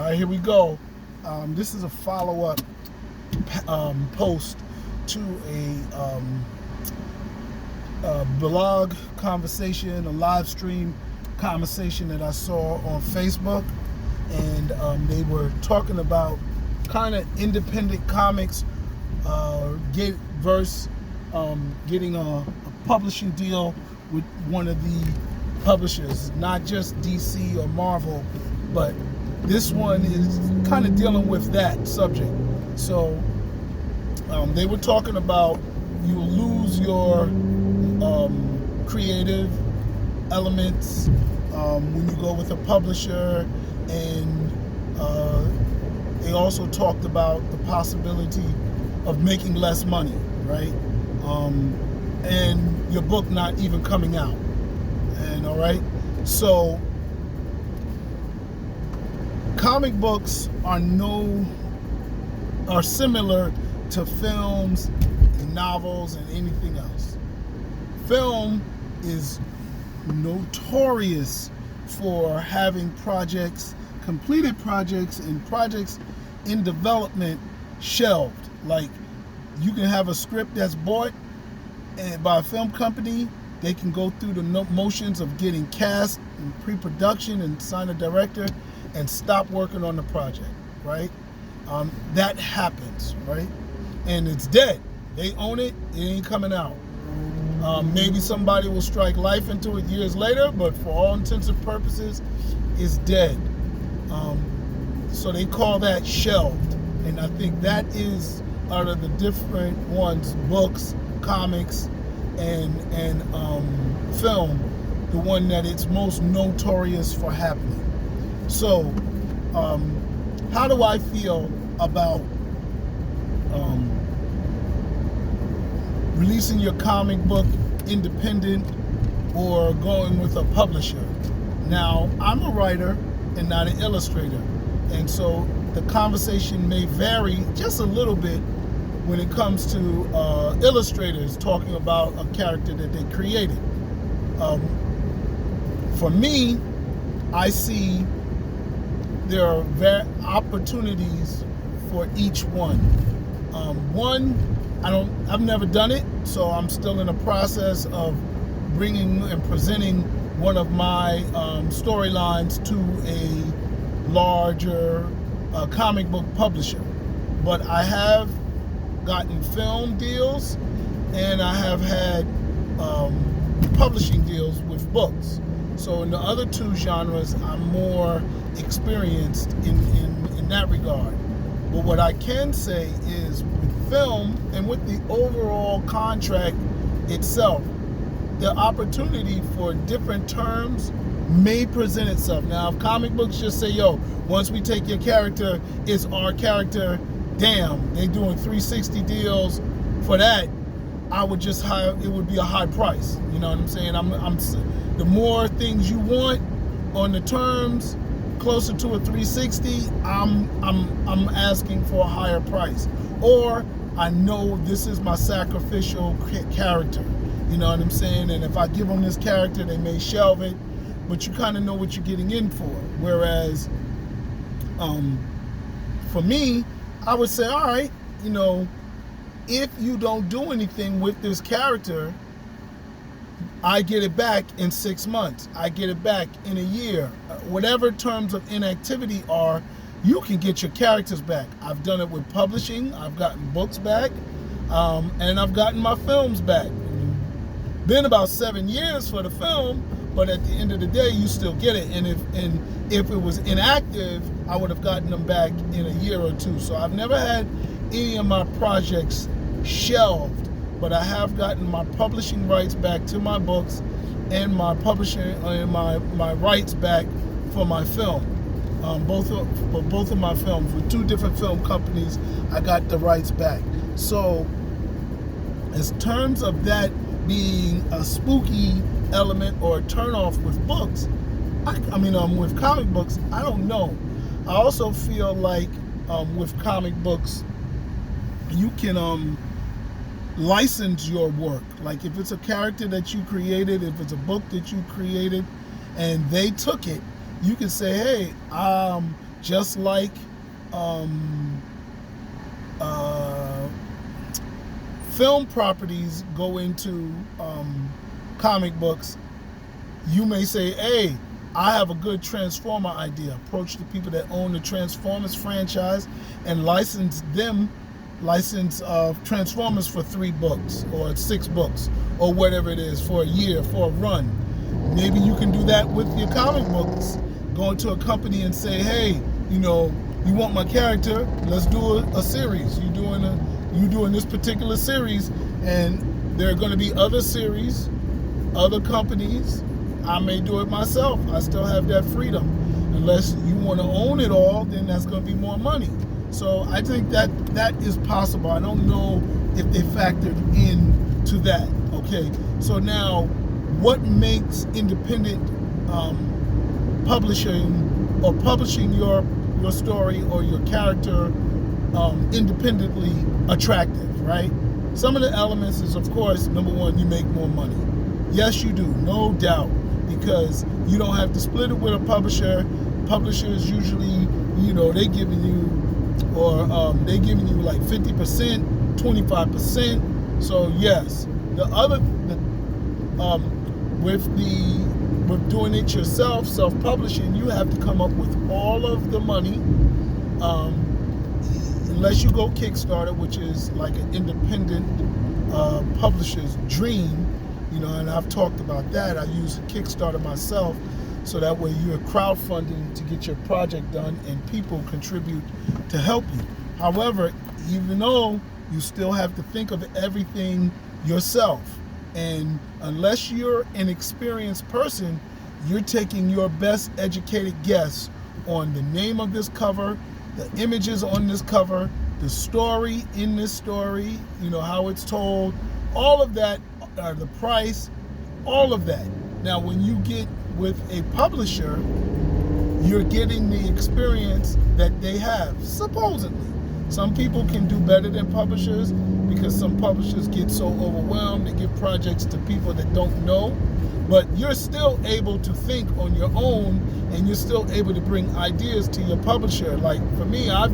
All right, here we go. This is a follow-up post to a blog conversation, a live stream conversation that I saw on Facebook, and they were talking about kind of independent comics, getting a publishing deal with one of the publishers, not just DC or Marvel, but this one is kind of dealing with that subject. So they were talking about you lose your creative elements when you go with a publisher, and they also talked about the possibility of making less money, right? And your book not even coming out. And all right, so comic books are similar to films and novels and anything else. Film is notorious for having completed projects and projects in development shelved. Like, you can have a script that's bought by a film company. They can go through the motions of getting cast and pre-production and sign a director and stop working on the project, right? That happens, right? And it's dead. They own it. It ain't coming out. Maybe somebody will strike life into it years later, but for all intents and purposes, it's dead. So they call that shelved. And I think that is, out of the different ones, books, comics, and film, the one that it's most notorious for happening. So how do I feel about releasing your comic book independent or going with a publisher? Now, I'm a writer and not an illustrator, and so the conversation may vary just a little bit when it comes to illustrators talking about a character that they created. For me, I see there are opportunities for each one. I've never done it, so I'm still in the process of bringing and presenting one of my storylines to a larger comic book publisher. But I have gotten film deals, and I have had publishing deals with books. So in the other two genres, I'm more experienced in that regard. But what I can say is, with film and with the overall contract itself, the opportunity for different terms may present itself. Now, if comic books just say, yo, once we take your character, it's our character, damn, they doing 360 deals for that, I would just hire, it would be a high price. You know what I'm saying? The more things you want on the terms, closer to a 360, I'm asking for a higher price. Or I know this is my sacrificial character. You know what I'm saying? And if I give them this character, they may shelve it, but you kind of know what you're getting in for. Whereas, for me, I would say, all right, if you don't do anything with this character, I get it back in 6 months. I get it back in a year. Whatever terms of inactivity are, you can get your characters back. I've done it with publishing. I've gotten books back, and I've gotten my films back. Been about 7 years for the film, but at the end of the day, you still get it. And if it was inactive, I would have gotten them back in a year or two. So I've never had any of my projects shelved, but I have gotten my publishing rights back to my books, and my publishing and my rights back for my film. Both of my films with two different film companies, I got the rights back. So, in terms of that being a spooky element or a turnoff with books, with comic books, I don't know. I also feel like with comic books, you can license your work. Like, if it's a character that you created, if it's a book that you created, and they took it, you can say, hey, just like um, uh, film properties go into comic books. You may say, hey, I have a good Transformer idea. Approach the people that own the Transformers franchise and license Transformers for 3 books or 6 books or whatever it is for a year, for a run. Maybe you can do that with your comic books. Go into a company and say, hey, you want my character, let's do a series. You doing this particular series, and there are going to be other series, other companies. I may do it myself. I still have that freedom. Unless you want to own it all, then that's going to be more money. So I think that is possible. I don't know if they factored into that. Okay, so now what makes independent publishing or publishing your story or your character independently attractive, right? Some of the elements is, of course, number one, you make more money. Yes, you do, no doubt, because you don't have to split it with a publisher. Publishers usually, they giving you like 50%, 25%. So yes, with doing it yourself, self-publishing, you have to come up with all of the money, unless you go Kickstarter, which is like an independent publisher's dream, and I've talked about that. I use Kickstarter myself, so that way you're crowdfunding to get your project done and people contribute to help you. However, even though you still have to think of everything yourself, and unless you're an experienced person, you're taking your best educated guess on the name of this cover, the images on this cover, the story in this story, how it's told, all of that, the price, all of that. Now, when you get with a publisher, you're getting the experience that they have, supposedly. Some people can do better than publishers because some publishers get so overwhelmed, they give projects to people that don't know. But you're still able to think on your own, and you're still able to bring ideas to your publisher. Like for me, I've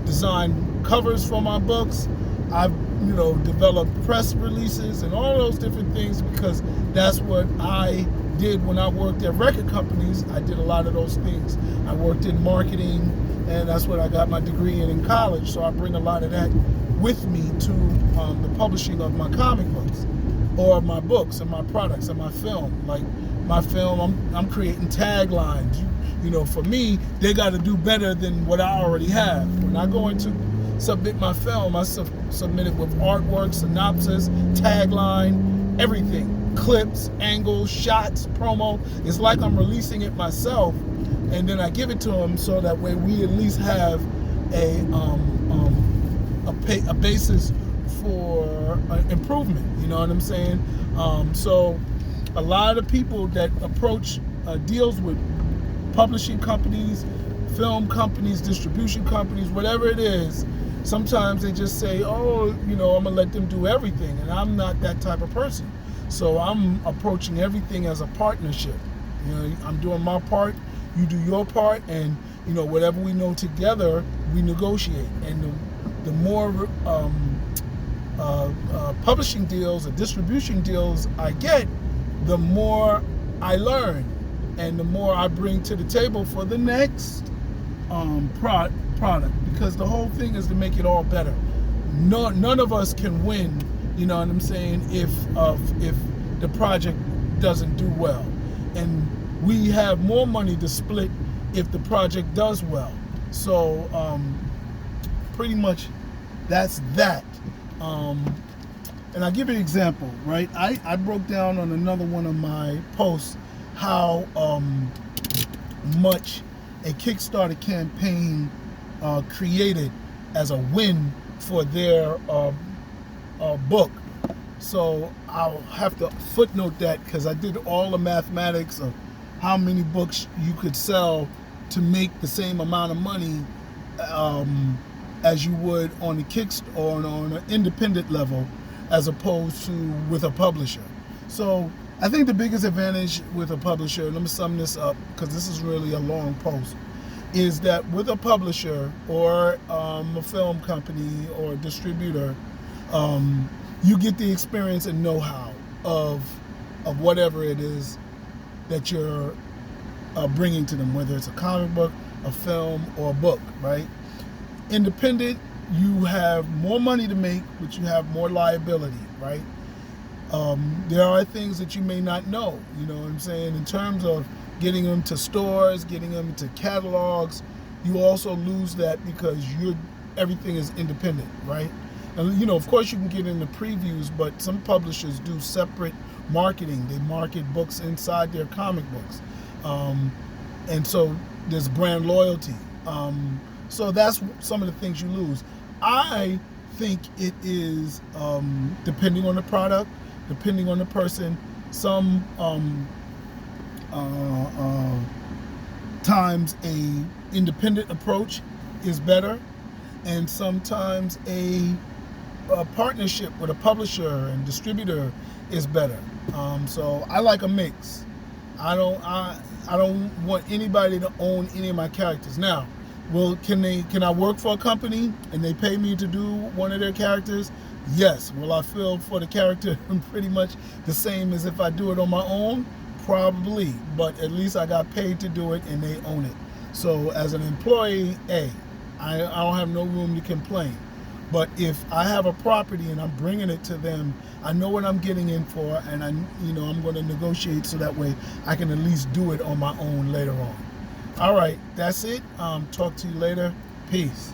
designed covers for my books. I've developed press releases and all those different things because that's what I did when I worked at record companies. I did a lot of those things. I worked in marketing, and that's what I got my degree in college. So I bring a lot of that with me to the publishing of my comic books, or my books and my products and my film. Like my film, I'm creating taglines. For me, they got to do better than what I already have. When I go into submit my film, I submit it with artwork, synopsis, tagline, everything, clips, angles, shots, promo. It's like I'm releasing it myself, and then I give it to them so that way we at least have a basis for improvement. You know what I'm saying? So a lot of people that approach deals with publishing companies, film companies, distribution companies, whatever it is, sometimes they just say, oh, I'm gonna let them do everything, and I'm not that type of person. So I'm approaching everything as a partnership. I'm doing my part, you do your part, and whatever we know together, we negotiate. And the more publishing deals or distribution deals I get, the more I learn, and the more I bring to the table for the next product, because the whole thing is to make it all better. None of us can win, you know what I'm saying, if the project doesn't do well, and we have more money to split if the project does well. So pretty much that's that. And I'll give you an example, right? I broke down on another one of my posts how much a Kickstarter campaign created as a win for their book. So I'll have to footnote that, because I did all the mathematics of how many books you could sell to make the same amount of money as you would on the Kickstarter or on an independent level, as opposed to with a publisher. So I think the biggest advantage with a publisher, and let me sum this up because this is really a long post, is that with a publisher or a film company or a distributor, you get the experience and know-how of whatever it is that you're bringing to them, whether it's a comic book, a film, or a book, right? Independent, you have more money to make, but you have more liability, right? There are things that you may not know, you know what I'm saying, in terms of getting them to stores, getting them to catalogs. You also lose that because everything is independent, right? And you know, of course you can get into previews, but some publishers do separate marketing. They market books inside their comic books. And so there's brand loyalty. So that's some of the things you lose. I think it is, depending on the product, depending on the person, some times a independent approach is better, and sometimes a partnership with a publisher and distributor is better. So I like a mix. I don't want anybody to own any of my characters. Now, can I work for a company and they pay me to do one of their characters? Yes. Will I feel for the character pretty much the same as if I do it on my own? Probably, but at least I got paid to do it and they own it. So as an employee, I don't have no room to complain. But if I have a property and I'm bringing it to them, I know what I'm getting in for, and I'm going to negotiate so that way I can at least do it on my own later on. All right, that's it. Talk to you later. Peace.